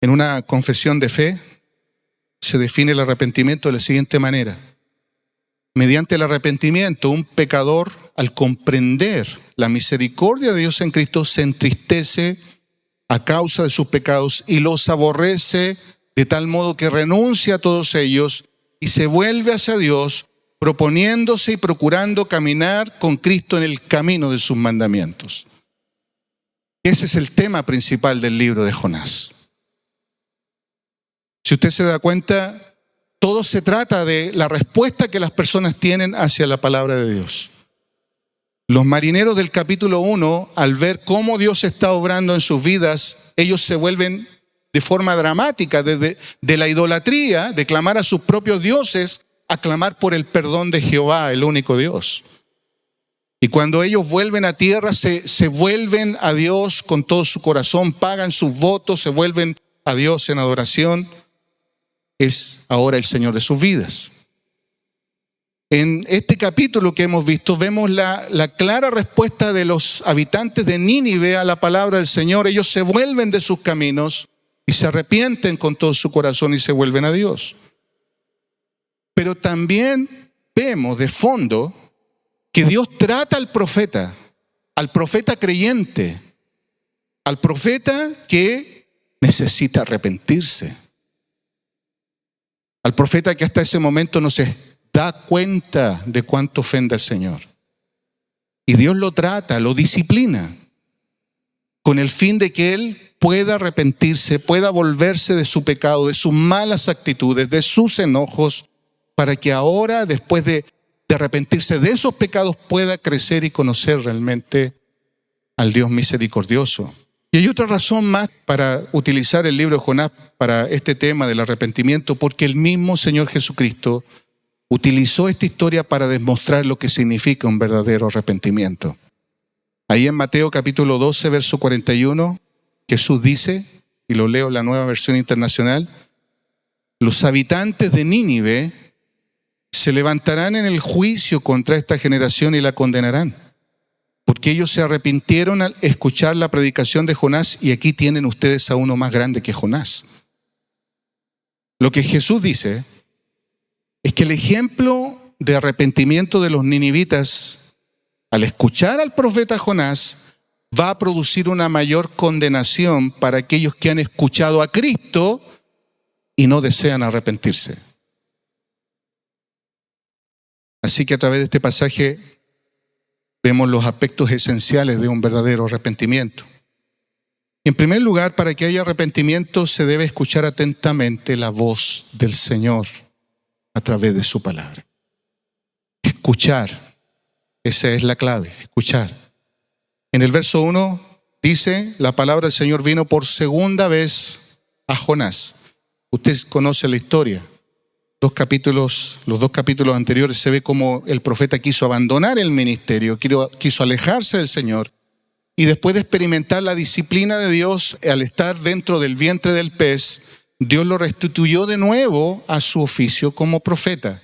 En una confesión de fe se define el arrepentimiento de la siguiente manera. Mediante el arrepentimiento, un pecador, al comprender la misericordia de Dios en Cristo, se entristece a causa de sus pecados y los aborrece de tal modo que renuncia a todos ellos y se vuelve hacia Dios, proponiéndose y procurando caminar con Cristo en el camino de sus mandamientos. Ese es el tema principal del libro de Jonás. Si usted se da cuenta, todo se trata de la respuesta que las personas tienen hacia la palabra de Dios. Los marineros del capítulo 1, al ver cómo Dios está obrando en sus vidas, ellos se vuelven de forma dramática, de la idolatría, de clamar a sus propios dioses, a clamar por el perdón de Jehová, el único Dios. Y cuando ellos vuelven a tierra, se vuelven a Dios con todo su corazón, pagan sus votos, se vuelven a Dios en adoración. Es ahora el Señor de sus vidas. En este capítulo que hemos visto, vemos la clara respuesta de los habitantes de Nínive a la palabra del Señor. Ellos se vuelven de sus caminos y se arrepienten con todo su corazón y se vuelven a Dios. Pero también vemos de fondo que Dios trata al profeta creyente, al profeta que necesita arrepentirse, al profeta que hasta ese momento no se da cuenta de cuánto ofende al Señor. Y Dios lo trata, lo disciplina, con el fin de que él pueda arrepentirse, pueda volverse de su pecado, de sus malas actitudes, de sus enojos, para que ahora, después de arrepentirse de esos pecados, pueda crecer y conocer realmente al Dios misericordioso. Y hay otra razón más para utilizar el libro de Jonás para este tema del arrepentimiento, porque el mismo Señor Jesucristo utilizó esta historia para demostrar lo que significa un verdadero arrepentimiento. Ahí en Mateo capítulo 12, verso 41, Jesús dice, y lo leo en la Nueva Versión Internacional: los habitantes de Nínive se levantarán en el juicio contra esta generación y la condenarán, porque ellos se arrepintieron al escuchar la predicación de Jonás, y aquí tienen ustedes a uno más grande que Jonás. Lo que Jesús dice es que el ejemplo de arrepentimiento de los ninivitas, al escuchar al profeta Jonás, va a producir una mayor condenación para aquellos que han escuchado a Cristo y no desean arrepentirse. Así que a través de este pasaje vemos los aspectos esenciales de un verdadero arrepentimiento. En primer lugar, para que haya arrepentimiento se debe escuchar atentamente la voz del Señor a través de su palabra. Escuchar, esa es la clave, escuchar. En el verso 1 dice, la palabra del Señor vino por segunda vez a Jonás. Usted conoce la historia. Los dos capítulos anteriores se ve cómo el profeta quiso abandonar el ministerio, quiso alejarse del Señor, y después de experimentar la disciplina de Dios al estar dentro del vientre del pez, Dios lo restituyó de nuevo a su oficio como profeta.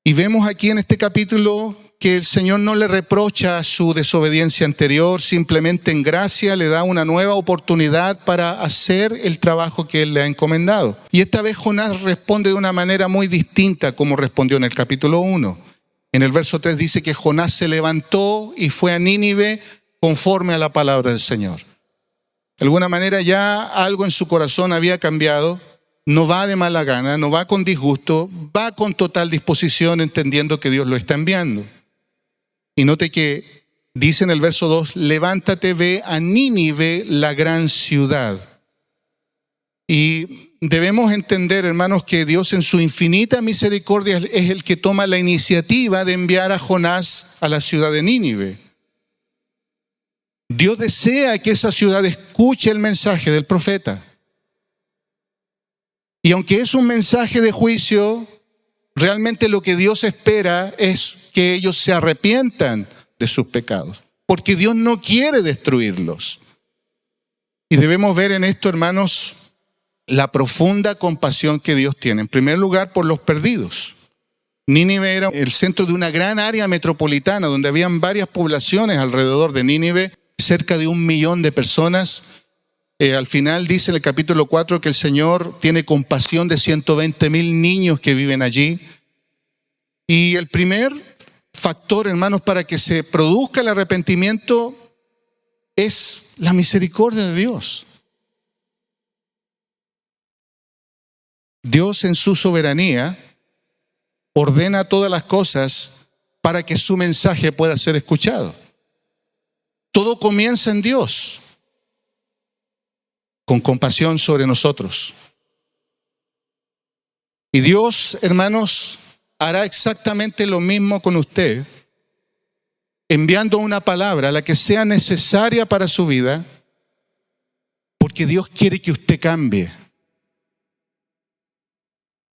Y vemos aquí en este capítulo que el Señor no le reprocha su desobediencia anterior, simplemente en gracia le da una nueva oportunidad para hacer el trabajo que Él le ha encomendado. Y esta vez Jonás responde de una manera muy distinta como respondió en el capítulo 1. En el verso 3 dice que Jonás se levantó y fue a Nínive conforme a la palabra del Señor. De alguna manera ya algo en su corazón había cambiado. No va de mala gana, no va con disgusto, va con total disposición, entendiendo que Dios lo está enviando. Y note que dice en el verso 2, levántate, ve a Nínive, la gran ciudad. Y debemos entender, hermanos, que Dios en su infinita misericordia es el que toma la iniciativa de enviar a Jonás a la ciudad de Nínive. Dios desea que esa ciudad escuche el mensaje del profeta. Y aunque es un mensaje de juicio, realmente lo que Dios espera es que ellos se arrepientan de sus pecados, porque Dios no quiere destruirlos. Y debemos ver en esto, hermanos, la profunda compasión que Dios tiene. En primer lugar, por los perdidos. Nínive era el centro de una gran área metropolitana donde habían varias poblaciones alrededor de Nínive, cerca de 1 millón de personas. Al final dice en el capítulo 4 que el Señor tiene compasión de 120,000 niños que viven allí. Y el primer factor, hermanos, para que se produzca el arrepentimiento es la misericordia de Dios. Dios en su soberanía ordena todas las cosas para que su mensaje pueda ser escuchado. Todo comienza en Dios, con compasión sobre nosotros. Y Dios, hermanos, hará exactamente lo mismo con usted, enviando una palabra, la que sea necesaria para su vida, porque Dios quiere que usted cambie.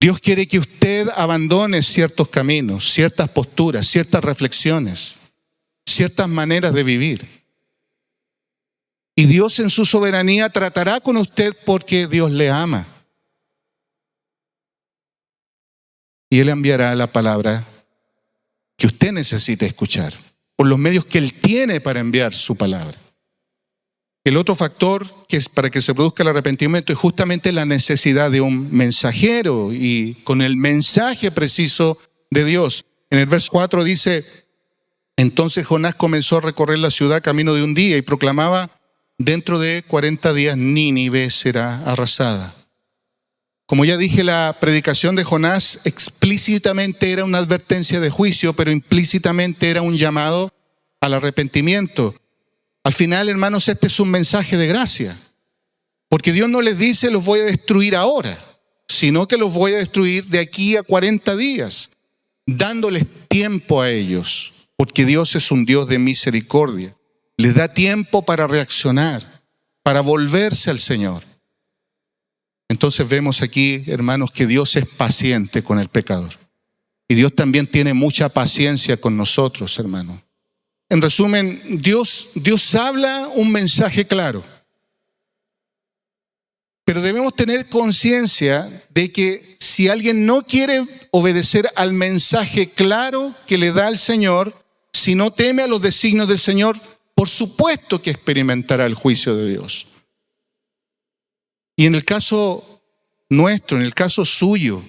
Dios quiere que usted abandone ciertos caminos, ciertas posturas, ciertas reflexiones, ciertas maneras de vivir. Y Dios en su soberanía tratará con usted porque Dios le ama. Y Él enviará la palabra que usted necesite escuchar, por los medios que Él tiene para enviar su palabra. El otro factor que es para que se produzca el arrepentimiento es justamente la necesidad de un mensajero y con el mensaje preciso de Dios. En el verso 4 dice: entonces Jonás comenzó a recorrer la ciudad camino de un día y proclamaba: dentro de 40 días Nínive será arrasada. Como ya dije, la predicación de Jonás explícitamente era una advertencia de juicio, pero implícitamente era un llamado al arrepentimiento. Al final, hermanos, este es un mensaje de gracia, porque Dios no les dice los voy a destruir ahora, sino que los voy a destruir de aquí a 40 días, dándoles tiempo a ellos, porque Dios es un Dios de misericordia. Les da tiempo para reaccionar, para volverse al Señor. Entonces vemos aquí, hermanos, que Dios es paciente con el pecador. Y Dios también tiene mucha paciencia con nosotros, hermanos. En resumen, Dios habla un mensaje claro. Pero debemos tener conciencia de que si alguien no quiere obedecer al mensaje claro que le da el Señor, si no teme a los designios del Señor, por supuesto que experimentará el juicio de Dios. Y en el caso nuestro, en el caso suyo,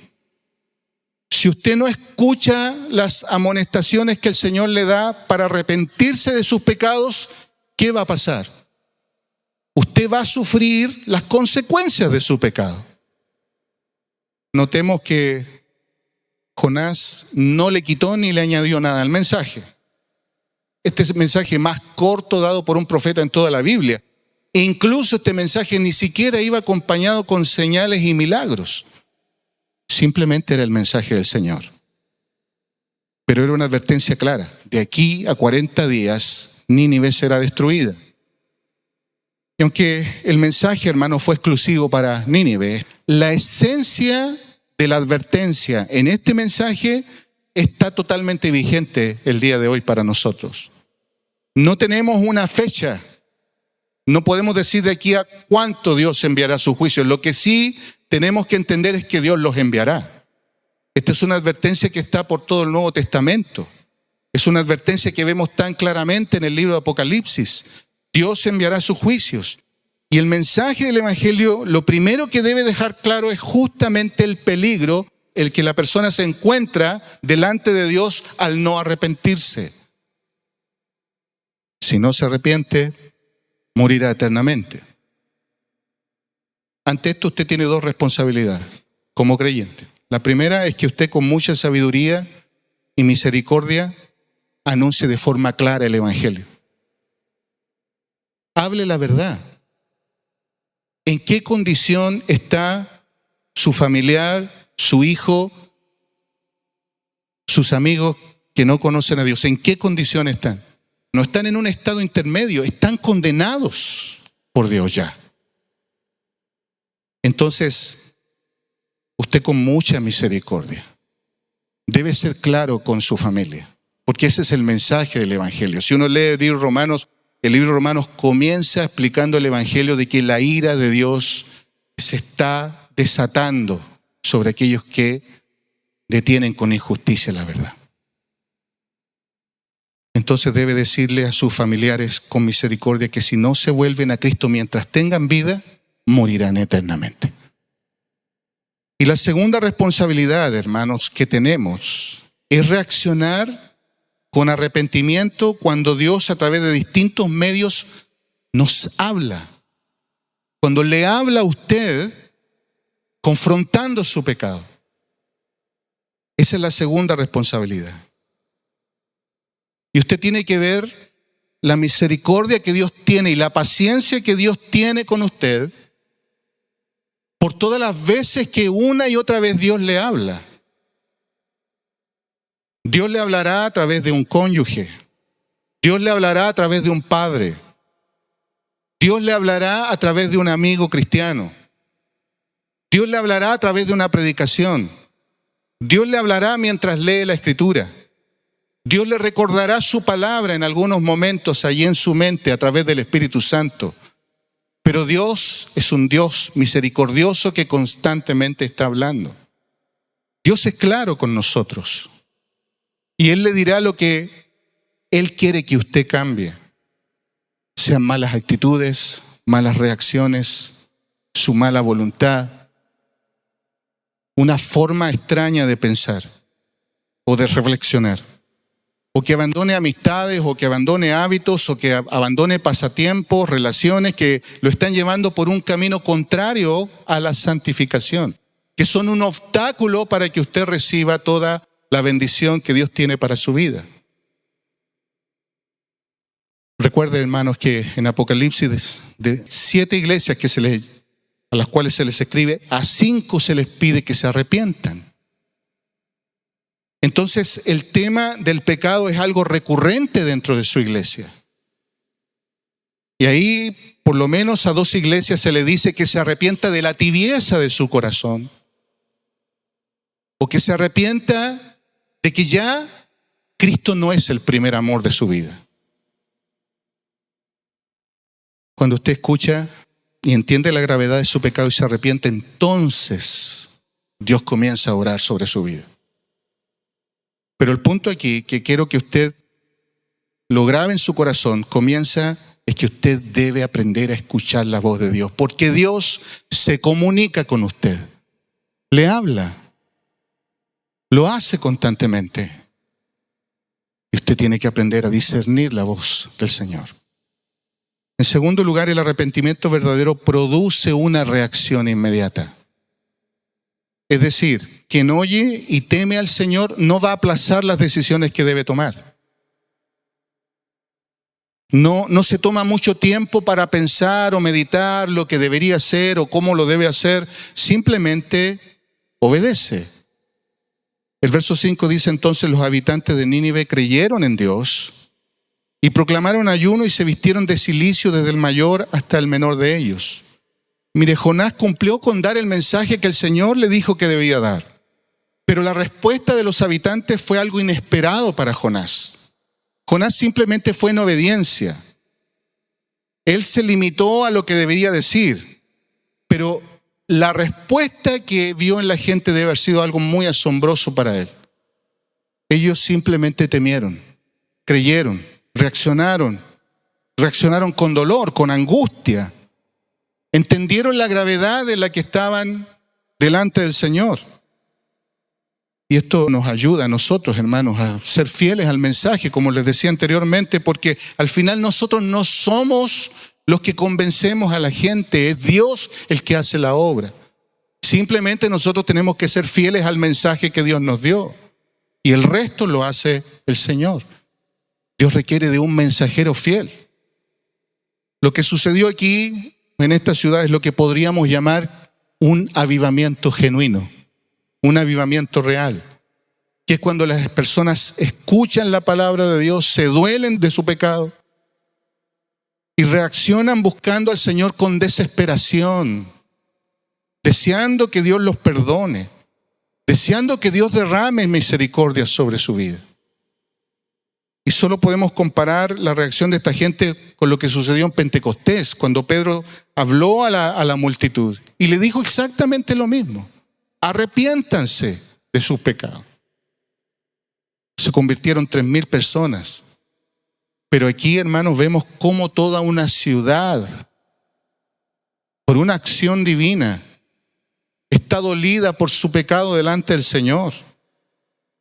si usted no escucha las amonestaciones que el Señor le da para arrepentirse de sus pecados, ¿qué va a pasar? Usted va a sufrir las consecuencias de su pecado. Notemos que Jonás no le quitó ni le añadió nada al mensaje. Este es el mensaje más corto dado por un profeta en toda la Biblia. E incluso este mensaje ni siquiera iba acompañado con señales y milagros. Simplemente era el mensaje del Señor. Pero era una advertencia clara. De aquí a 40 días, Nínive será destruida. Y aunque el mensaje, hermano, fue exclusivo para Nínive, la esencia de la advertencia en este mensaje está totalmente vigente el día de hoy para nosotros. No tenemos una fecha. No podemos decir de aquí a cuánto Dios enviará su juicio. Lo que sí tenemos que entender es que Dios los enviará. Esta es una advertencia que está por todo el Nuevo Testamento. Es una advertencia que vemos tan claramente en el libro de Apocalipsis. Dios enviará sus juicios. Y el mensaje del Evangelio, lo primero que debe dejar claro es justamente el peligro el que la persona se encuentra delante de Dios al no arrepentirse. Si no se arrepiente, morirá eternamente. Ante esto usted tiene dos responsabilidades como creyente. La primera es que usted con mucha sabiduría y misericordia anuncie de forma clara el Evangelio. Hable la verdad. ¿En qué condición está su familiar, su hijo, sus amigos que no conocen a Dios? ¿En qué condición están? No están en un estado intermedio, están condenados por Dios ya. Entonces, usted con mucha misericordia debe ser claro con su familia, porque ese es el mensaje del Evangelio. Si uno lee el libro de Romanos comienza explicando el Evangelio de que la ira de Dios se está desatando sobre aquellos que detienen con injusticia la verdad. entonces debe decirle a sus familiares con misericordia que si no se vuelven a Cristo mientras tengan vida, morirán eternamente. Y la segunda responsabilidad, hermanos, que tenemos es reaccionar con arrepentimiento cuando Dios a través de distintos medios nos habla. Cuando le habla a usted confrontando su pecado. Esa es la segunda responsabilidad. Y usted tiene que ver la misericordia que Dios tiene y la paciencia que Dios tiene con usted por todas las veces que una y otra vez Dios le habla. Dios le hablará a través de un cónyuge. Dios le hablará a través de un padre. Dios le hablará a través de un amigo cristiano. Dios le hablará a través de una predicación. Dios le hablará mientras lee la Escritura. Dios le recordará su palabra en algunos momentos allí en su mente a través del Espíritu Santo. Pero Dios es un Dios misericordioso que constantemente está hablando. Dios es claro con nosotros. Y Él le dirá lo que Él quiere que usted cambie. Sean malas actitudes, malas reacciones, su mala voluntad, una forma extraña de pensar o de reflexionar. O que abandone amistades, o que abandone hábitos, o que abandone pasatiempos, relaciones que lo están llevando por un camino contrario a la santificación, que son un obstáculo para que usted reciba toda la bendición que Dios tiene para su vida. Recuerden, hermanos, que en Apocalipsis de 7 iglesias a las cuales se les escribe, a 5 se les pide que se arrepientan. Entonces, el tema del pecado es algo recurrente dentro de su iglesia. Y ahí, por lo menos a 2 iglesias se le dice que se arrepienta de la tibieza de su corazón. O que se arrepienta de que ya Cristo no es el primer amor de su vida. Cuando usted escucha y entiende la gravedad de su pecado y se arrepiente, entonces Dios comienza a orar sobre su vida. Pero el punto aquí, que quiero que usted lo grabe en su corazón, es que usted debe aprender a escuchar la voz de Dios. Porque Dios se comunica con usted. Le habla. Lo hace constantemente. Y usted tiene que aprender a discernir la voz del Señor. En segundo lugar, el arrepentimiento verdadero produce una reacción inmediata. Es decir, quien oye y teme al Señor no va a aplazar las decisiones que debe tomar. No se toma mucho tiempo para pensar o meditar lo que debería hacer o cómo lo debe hacer. Simplemente obedece. El verso 5 dice: entonces los habitantes de Nínive creyeron en Dios y proclamaron ayuno y se vistieron de cilicio desde el mayor hasta el menor de ellos. Mire, Jonás cumplió con dar el mensaje que el Señor le dijo que debía dar. Pero la respuesta de los habitantes fue algo inesperado para Jonás. Jonás simplemente fue en obediencia. Él se limitó a lo que debería decir. Pero la respuesta que vio en la gente debe haber sido algo muy asombroso para él. Ellos simplemente temieron, creyeron, reaccionaron con dolor, con angustia. Entendieron la gravedad en la que estaban delante del Señor. Y esto nos ayuda a nosotros, hermanos, a ser fieles al mensaje, como les decía anteriormente, porque al final nosotros no somos los que convencemos a la gente, es Dios el que hace la obra. Simplemente nosotros tenemos que ser fieles al mensaje que Dios nos dio. Y el resto lo hace el Señor. Dios requiere de un mensajero fiel. Lo que sucedió aquí en esta ciudad es lo que podríamos llamar un avivamiento genuino, un avivamiento real, que es cuando las personas escuchan la palabra de Dios, se duelen de su pecado y reaccionan buscando al Señor con desesperación, deseando que Dios los perdone, deseando que Dios derrame misericordia sobre su vida. Y solo podemos comparar la reacción de esta gente con lo que sucedió en Pentecostés, cuando Pedro habló a la multitud y le dijo exactamente lo mismo. Arrepiéntanse de sus pecados. Se convirtieron 3,000 personas. Pero aquí, hermanos, vemos cómo toda una ciudad, por una acción divina, está dolida por su pecado delante del Señor.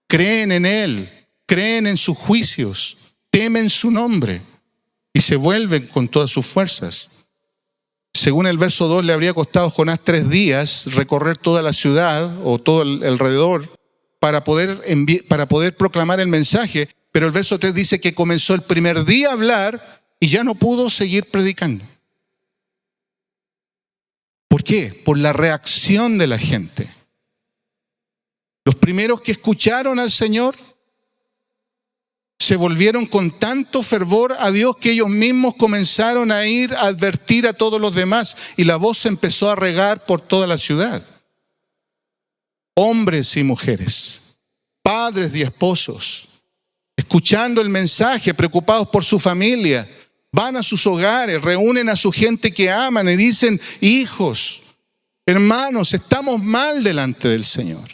Creen en Él, creen en sus juicios, temen su nombre y se vuelven con todas sus fuerzas. Según el verso 2, le habría costado a Jonás 3 días recorrer toda la ciudad o todo el alrededor para poder proclamar el mensaje, pero el verso 3 dice que comenzó el primer día a hablar y ya no pudo seguir predicando. ¿Por qué? Por la reacción de la gente. Los primeros que escucharon al Señor se volvieron con tanto fervor a Dios que ellos mismos comenzaron a ir a advertir a todos los demás y la voz se empezó a regar por toda la ciudad. Hombres y mujeres, padres y esposos, escuchando el mensaje, preocupados por su familia, van a sus hogares, reúnen a su gente que aman y dicen: hijos, hermanos, estamos mal delante del Señor.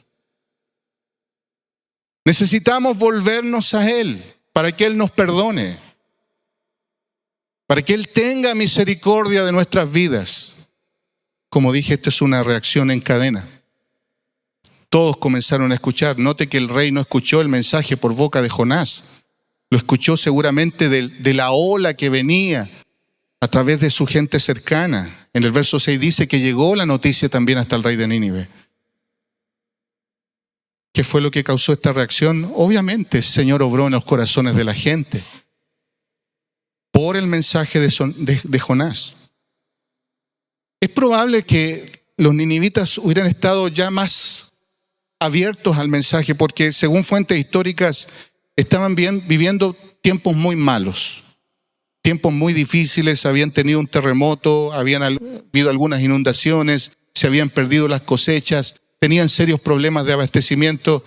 Necesitamos volvernos a Él para que Él nos perdone, para que Él tenga misericordia de nuestras vidas. Como dije, esta es una reacción en cadena. Todos comenzaron a escuchar. Note que el rey no escuchó el mensaje por boca de Jonás. Lo escuchó seguramente de la ola que venía a través de su gente cercana. En el verso 6 dice que llegó la noticia también hasta el rey de Nínive. ¿Qué fue lo que causó esta reacción? Obviamente el Señor obró en los corazones de la gente por el mensaje de Jonás. Es probable que los ninivitas hubieran estado ya más abiertos al mensaje porque, según fuentes históricas, estaban viviendo tiempos muy malos, tiempos muy difíciles. Habían tenido un terremoto, habían habido algunas inundaciones, se habían perdido las cosechas, tenían serios problemas de abastecimiento.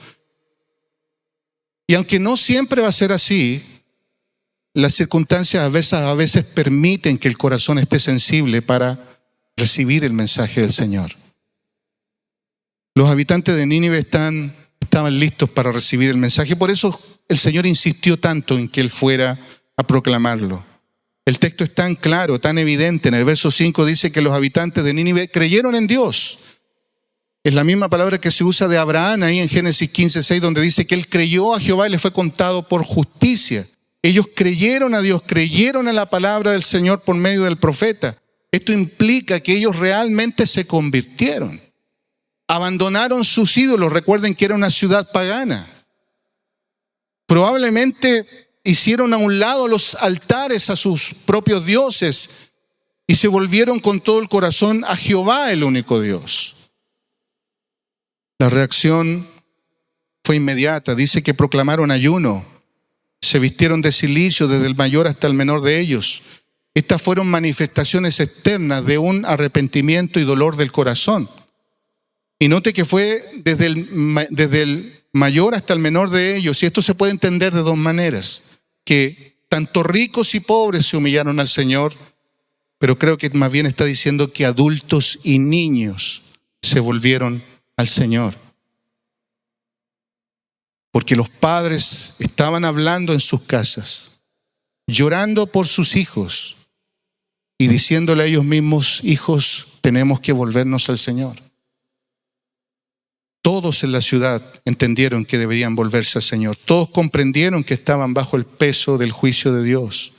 Y aunque no siempre va a ser así, las circunstancias a veces permiten que el corazón esté sensible para recibir el mensaje del Señor. Los habitantes de Nínive estaban listos para recibir el mensaje. Por eso el Señor insistió tanto en que Él fuera a proclamarlo. El texto es tan claro, tan evidente. En el verso 5 dice que los habitantes de Nínive creyeron en Dios. Es la misma palabra que se usa de Abraham ahí en Génesis 15:6, donde dice que él creyó a Jehová y le fue contado por justicia. Ellos creyeron a Dios, creyeron a la palabra del Señor por medio del profeta. Esto implica que ellos realmente se convirtieron. Abandonaron sus ídolos. Recuerden que era una ciudad pagana. Probablemente hicieron a un lado los altares a sus propios dioses y se volvieron con todo el corazón a Jehová, el único Dios. La reacción fue inmediata. Dice que proclamaron ayuno, se vistieron de cilicio desde el mayor hasta el menor de ellos. Estas fueron manifestaciones externas de un arrepentimiento y dolor del corazón. Y note que fue desde el mayor hasta el menor de ellos. Y esto se puede entender de dos maneras: que tanto ricos y pobres se humillaron al Señor, pero creo que más bien está diciendo que adultos y niños se volvieron al Señor. Porque los padres estaban hablando en sus casas, llorando por sus hijos y diciéndole a ellos mismos: hijos, tenemos que volvernos al Señor. Todos en la ciudad entendieron que deberían volverse al Señor. Todos comprendieron que estaban bajo el peso del juicio de Dios.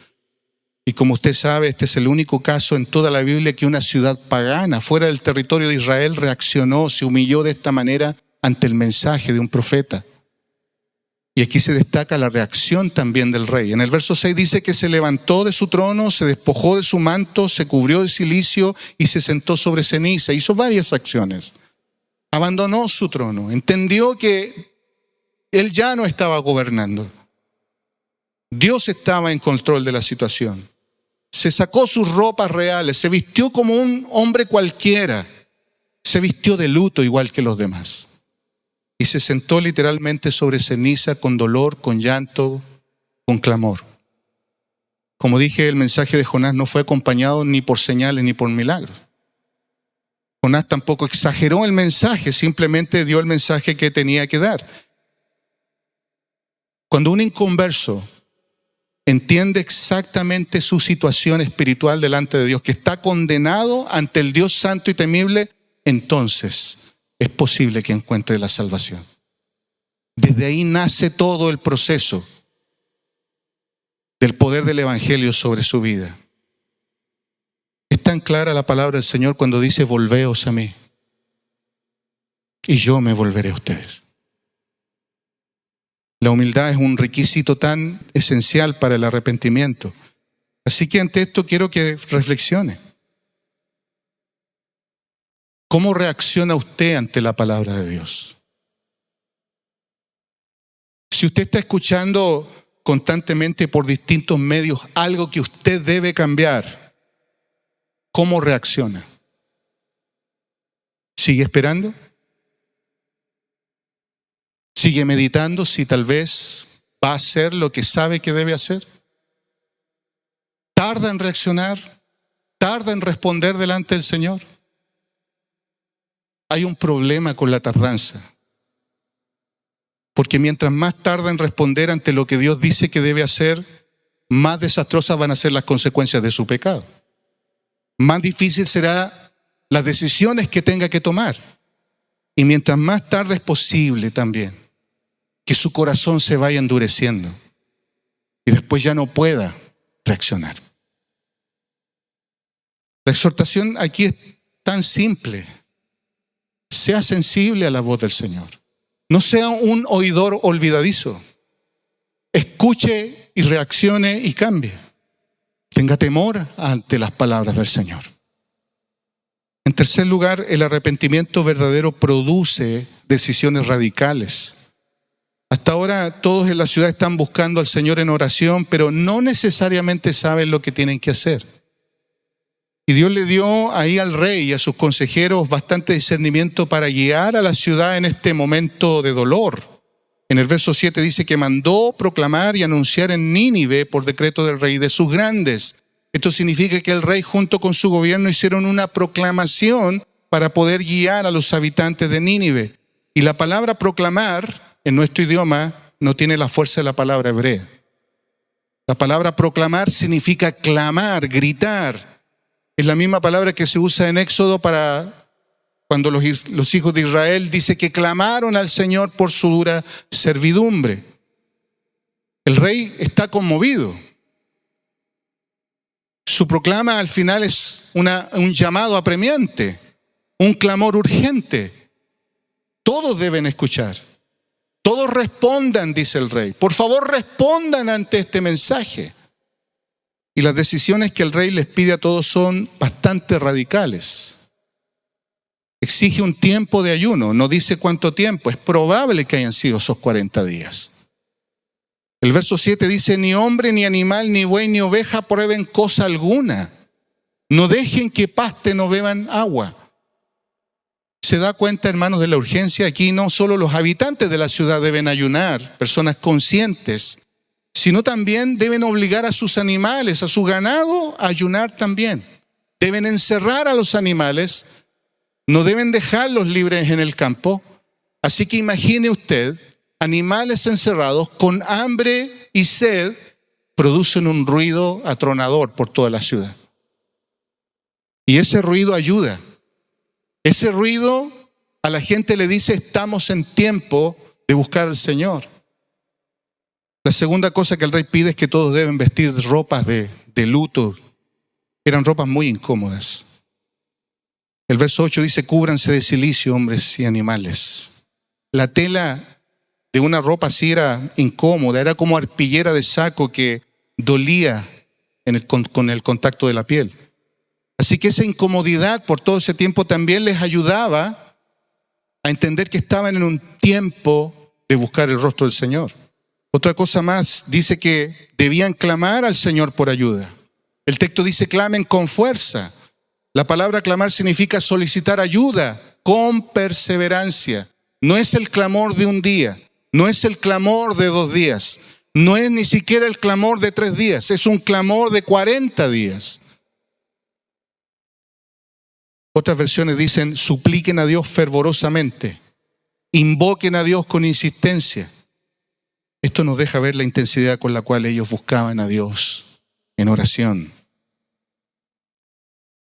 Y como usted sabe, este es el único caso en toda la Biblia que una ciudad pagana, fuera del territorio de Israel, reaccionó, se humilló de esta manera ante el mensaje de un profeta. Y aquí se destaca la reacción también del rey. En el verso 6 dice que se levantó de su trono, se despojó de su manto, se cubrió de cilicio y se sentó sobre ceniza. Hizo varias acciones. Abandonó su trono, entendió que él ya no estaba gobernando. Dios estaba en control de la situación. Se sacó sus ropas reales, se vistió como un hombre cualquiera, se vistió de luto igual que los demás. Y se sentó literalmente sobre ceniza, con dolor, con llanto, con clamor. Como dije, el mensaje de Jonás no fue acompañado ni por señales ni por milagros. Jonás tampoco exageró el mensaje, simplemente dio el mensaje que tenía que dar. Cuando un inconverso entiende exactamente su situación espiritual delante de Dios, que está condenado ante el Dios santo y temible, entonces es posible que encuentre la salvación. Desde ahí nace todo el proceso del poder del Evangelio sobre su vida. Es tan clara la palabra del Señor cuando dice: volveos a mí y yo me volveré a ustedes. La humildad es un requisito tan esencial para el arrepentimiento. Así que ante esto quiero que reflexione. ¿Cómo reacciona usted ante la palabra de Dios? Si usted está escuchando constantemente por distintos medios algo que usted debe cambiar, ¿cómo reacciona? ¿Sigue esperando? ¿Sigue meditando si tal vez va a hacer lo que sabe que debe hacer? ¿Tarda en reaccionar? ¿Tarda en responder delante del Señor? Hay un problema con la tardanza. Porque mientras más tarda en responder ante lo que Dios dice que debe hacer, más desastrosas van a ser las consecuencias de su pecado. Más difícil será las decisiones que tenga que tomar. Y mientras más tarde es posible también que su corazón se vaya endureciendo y después ya no pueda reaccionar. La exhortación aquí es tan simple. Sea sensible a la voz del Señor. No sea un oidor olvidadizo. Escuche y reaccione y cambie. Tenga temor ante las palabras del Señor. En tercer lugar, el arrepentimiento verdadero produce decisiones radicales. Hasta ahora todos en la ciudad están buscando al Señor en oración, pero no necesariamente saben lo que tienen que hacer. Y Dios le dio ahí al rey y a sus consejeros bastante discernimiento para guiar a la ciudad en este momento de dolor. En el verso 7 dice que mandó proclamar y anunciar en Nínive por decreto del rey de sus grandes. Esto significa que el rey junto con su gobierno hicieron una proclamación para poder guiar a los habitantes de Nínive. Y la palabra proclamar en nuestro idioma no tiene la fuerza de la palabra hebrea. La palabra proclamar significa clamar, gritar. Es la misma palabra que se usa en Éxodo para cuando los hijos de Israel dice que clamaron al Señor por su dura servidumbre. El rey está conmovido. Su proclama al final es un llamado apremiante, un clamor urgente. Todos deben escuchar. Todos respondan, dice el rey. Por favor, respondan ante este mensaje. Y las decisiones que el rey les pide a todos son bastante radicales. Exige un tiempo de ayuno, no dice cuánto tiempo, es probable que hayan sido esos 40 días. El verso 7 dice: ni hombre, ni animal, ni buey, ni oveja prueben cosa alguna. No dejen que pasten o beban agua. ¿Se da cuenta, hermanos, de la urgencia? Aquí no solo los habitantes de la ciudad deben ayunar, personas conscientes, sino también deben obligar a sus animales, a su ganado, a ayunar también. Deben encerrar a los animales, no deben dejarlos libres en el campo. Así que imagine usted, animales encerrados con hambre y sed producen un ruido atronador por toda la ciudad. Y ese ruido ayuda. Ese ruido a la gente le dice: estamos en tiempo de buscar al Señor. La segunda cosa que el rey pide es que todos deben vestir ropas de luto. Eran ropas muy incómodas. El verso 8 dice: cúbranse de cilicio, hombres y animales. La tela de una ropa así era incómoda, era como arpillera de saco que dolía con el contacto de la piel. Así que esa incomodidad por todo ese tiempo también les ayudaba a entender que estaban en un tiempo de buscar el rostro del Señor. Otra cosa más, dice que debían clamar al Señor por ayuda. El texto dice: clamen con fuerza. La palabra clamar significa solicitar ayuda con perseverancia. No es el clamor de un día, no es el clamor de 2 días, no es ni siquiera el clamor de 3 días, es un clamor de 40 días. Otras versiones dicen: supliquen a Dios fervorosamente, invoquen a Dios con insistencia. Esto nos deja ver la intensidad con la cual ellos buscaban a Dios en oración.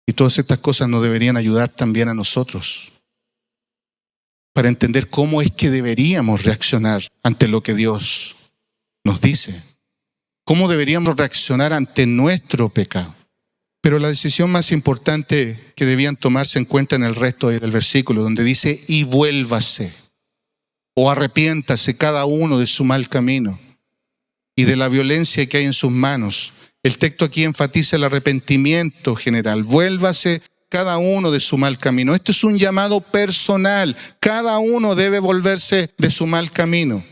Y todas estas cosas nos deberían ayudar también a nosotros para entender cómo es que deberíamos reaccionar ante lo que Dios nos dice. Cómo deberíamos reaccionar ante nuestro pecado. Pero la decisión más importante que debían tomarse en cuenta en el resto del versículo, donde dice, y vuélvase, o arrepiéntase cada uno de su mal camino y de la violencia que hay en sus manos. El texto aquí enfatiza el arrepentimiento general. Vuélvase cada uno de su mal camino. Esto es un llamado personal. Cada uno debe volverse de su mal camino.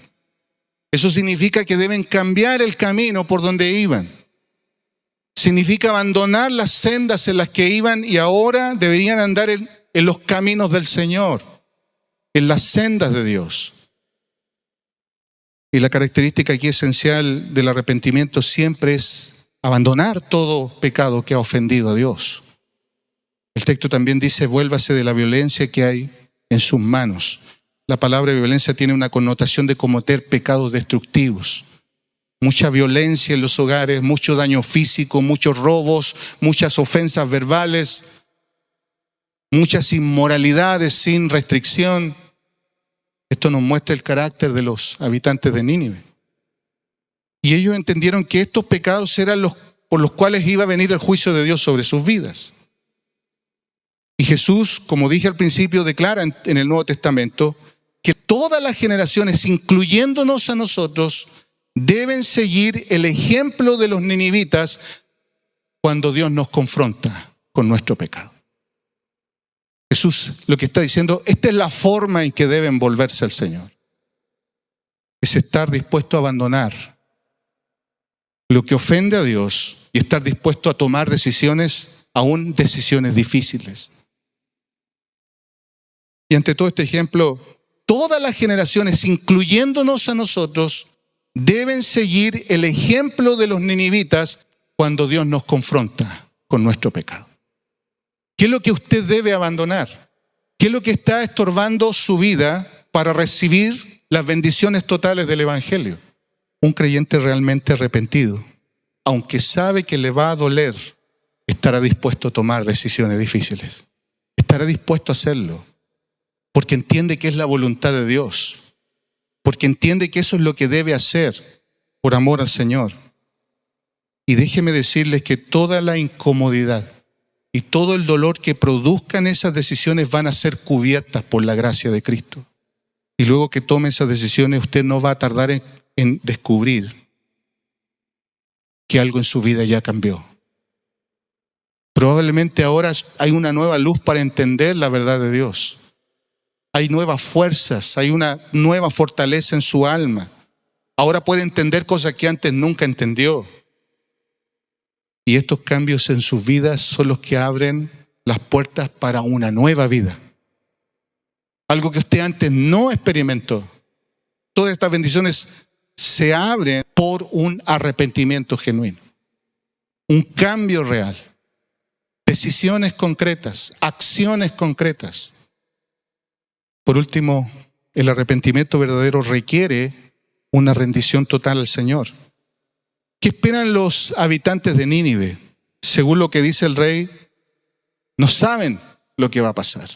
Eso significa que deben cambiar el camino por donde iban. Significa abandonar las sendas en las que iban y ahora deberían andar en los caminos del Señor, en las sendas de Dios. Y la característica aquí esencial del arrepentimiento siempre es abandonar todo pecado que ha ofendido a Dios. El texto también dice, vuélvase de la violencia que hay en sus manos. La palabra violencia tiene una connotación de cometer pecados destructivos. Mucha violencia en los hogares, mucho daño físico, muchos robos, muchas ofensas verbales, muchas inmoralidades sin restricción. Esto nos muestra el carácter de los habitantes de Nínive. Y ellos entendieron que estos pecados eran los por los cuales iba a venir el juicio de Dios sobre sus vidas. Y Jesús, como dije al principio, declara en el Nuevo Testamento que todas las generaciones, incluyéndonos a nosotros, deben seguir el ejemplo de los ninivitas cuando Dios nos confronta con nuestro pecado. Jesús lo que está diciendo, esta es la forma en que deben volverse al Señor. Es estar dispuesto a abandonar lo que ofende a Dios y estar dispuesto a tomar decisiones, aún decisiones difíciles. Y ante todo este ejemplo, todas las generaciones, incluyéndonos a nosotros, deben seguir el ejemplo de los ninivitas cuando Dios nos confronta con nuestro pecado. ¿Qué es lo que usted debe abandonar? ¿Qué es lo que está estorbando su vida para recibir las bendiciones totales del Evangelio? Un creyente realmente arrepentido, aunque sabe que le va a doler, estará dispuesto a tomar decisiones difíciles. Estará dispuesto a hacerlo, porque entiende que es la voluntad de Dios. Porque entiende que eso es lo que debe hacer por amor al Señor. Y déjeme decirles que toda la incomodidad y todo el dolor que produzcan esas decisiones van a ser cubiertas por la gracia de Cristo. Y luego que tome esas decisiones, usted no va a tardar en descubrir que algo en su vida ya cambió. Probablemente ahora hay una nueva luz para entender la verdad de Dios. Hay nuevas fuerzas, hay una nueva fortaleza en su alma. Ahora puede entender cosas que antes nunca entendió. Y estos cambios en sus vidas son los que abren las puertas para una nueva vida. Algo que usted antes no experimentó. Todas estas bendiciones se abren por un arrepentimiento genuino. Un cambio real. Decisiones concretas, acciones concretas. Por último, el arrepentimiento verdadero requiere una rendición total al Señor. ¿Qué esperan los habitantes de Nínive? Según lo que dice el rey, no saben lo que va a pasar.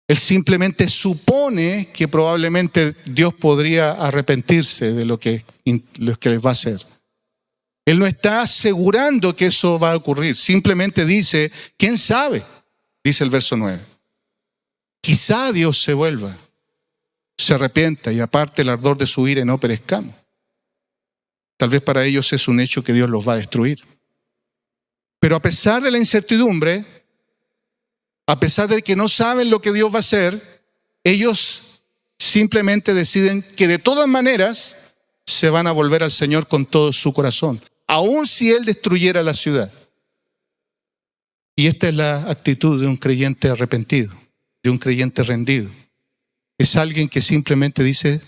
Él simplemente supone que probablemente Dios podría arrepentirse de lo que les va a hacer. Él no está asegurando que eso va a ocurrir. Simplemente dice, ¿quién sabe? Dice el verso 9. Quizá Dios se vuelva, se arrepienta y aparte el ardor de su ira y no perezcamos. Tal vez para ellos es un hecho que Dios los va a destruir. Pero a pesar de la incertidumbre, a pesar de que no saben lo que Dios va a hacer, ellos simplemente deciden que de todas maneras se van a volver al Señor con todo su corazón, aun si Él destruyera la ciudad. Y esta es la actitud de un creyente arrepentido, de un creyente rendido. Es alguien que simplemente dice,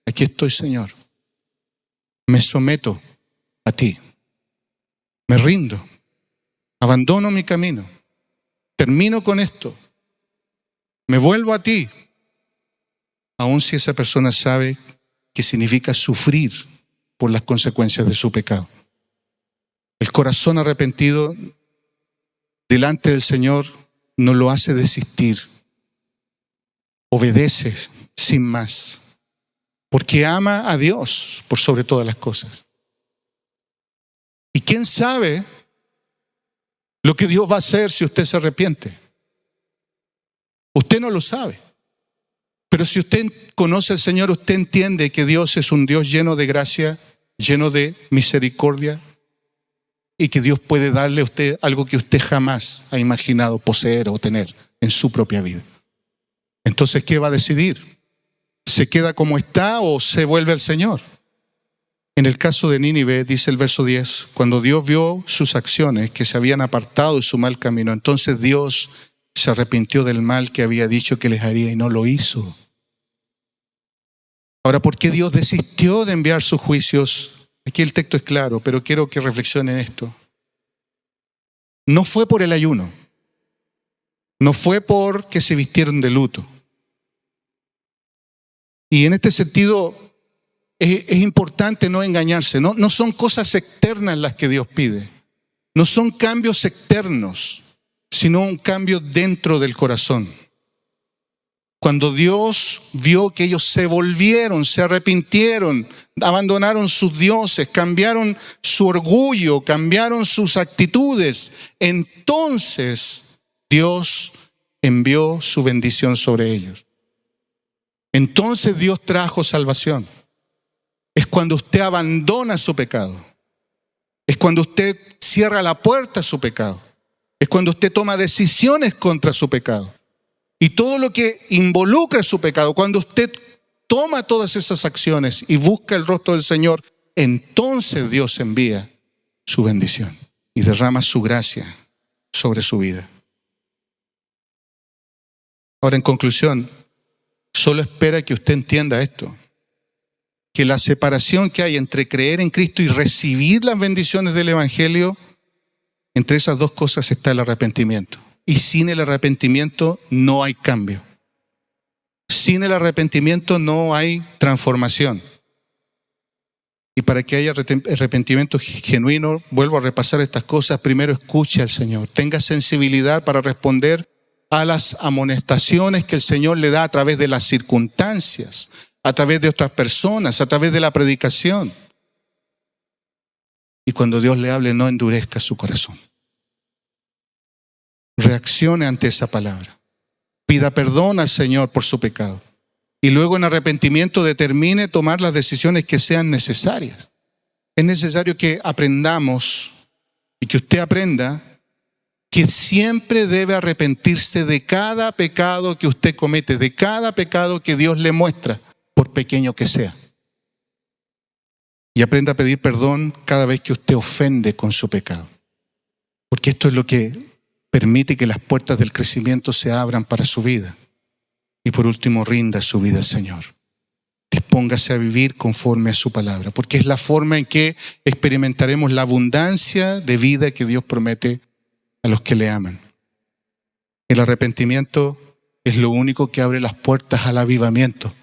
aquí estoy, Señor. Me someto a ti. Me rindo. Abandono mi camino. Termino con esto. Me vuelvo a ti. Aun si esa persona sabe que significa sufrir por las consecuencias de su pecado. El corazón arrepentido delante del Señor no lo hace desistir. Obedece sin más, porque ama a Dios por sobre todas las cosas. ¿Y quién sabe lo que Dios va a hacer si usted se arrepiente? Usted no lo sabe. Pero si usted conoce al Señor, usted entiende que Dios es un Dios lleno de gracia, lleno de misericordia, y que Dios puede darle a usted algo que usted jamás ha imaginado poseer o tener en su propia vida. Entonces, ¿qué va a decidir? ¿Se queda como está o se vuelve al Señor? En el caso de Nínive, dice el verso 10, cuando Dios vio sus acciones, que se habían apartado de su mal camino, entonces Dios se arrepintió del mal que había dicho que les haría y no lo hizo. Ahora, ¿por qué Dios desistió de enviar sus juicios? Aquí el texto es claro, pero quiero que reflexionen esto. No fue por el ayuno. No fue porque se vistieron de luto. Y en este sentido es importante no engañarse. No son cosas externas las que Dios pide. No son cambios externos, sino un cambio dentro del corazón. Cuando Dios vio que ellos se volvieron, se arrepintieron, abandonaron sus dioses, cambiaron su orgullo, cambiaron sus actitudes, entonces Dios envió su bendición sobre ellos. Entonces Dios trajo salvación. Es cuando usted abandona su pecado. Es cuando usted cierra la puerta a su pecado. Es cuando usted toma decisiones contra su pecado. Y todo lo que involucra su pecado, cuando usted toma todas esas acciones y busca el rostro del Señor, entonces Dios envía su bendición y derrama su gracia sobre su vida. Ahora, en conclusión, solo espera que usted entienda esto, que la separación que hay entre creer en Cristo y recibir las bendiciones del Evangelio, entre esas dos cosas está el arrepentimiento. Y sin el arrepentimiento no hay cambio. Sin el arrepentimiento no hay transformación. Y para que haya arrepentimiento genuino, vuelvo a repasar estas cosas. Primero, escuche al Señor. Tenga sensibilidad para responder a las amonestaciones que el Señor le da a través de las circunstancias, a través de otras personas, a través de la predicación. Y cuando Dios le hable, no endurezca su corazón. Reaccione ante esa palabra. Pida perdón al Señor por su pecado. Y luego en arrepentimiento determine tomar las decisiones que sean necesarias. Es necesario que aprendamos y que usted aprenda que siempre debe arrepentirse de cada pecado que usted comete, de cada pecado que Dios le muestra, por pequeño que sea. Y aprenda a pedir perdón cada vez que usted ofende con su pecado. Porque esto es lo que permite que las puertas del crecimiento se abran para su vida. Y por último, rinda su vida al Señor. Dispóngase a vivir conforme a su palabra, porque es la forma en que experimentaremos la abundancia de vida que Dios promete a los que le aman. El arrepentimiento es lo único que abre las puertas al avivamiento.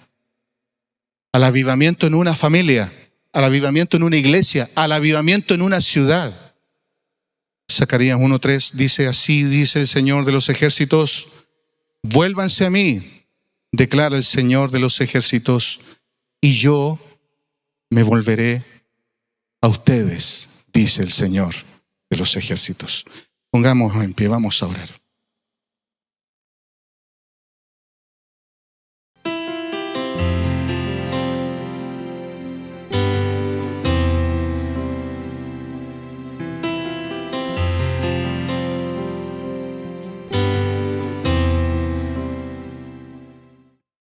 Al avivamiento en una familia, al avivamiento en una iglesia, al avivamiento en una ciudad. Zacarías 1:3 dice así, dice el Señor de los ejércitos, vuélvanse a mí, declara el Señor de los ejércitos, y yo me volveré a ustedes, dice el Señor de los ejércitos. Pongámonos en pie, vamos a orar.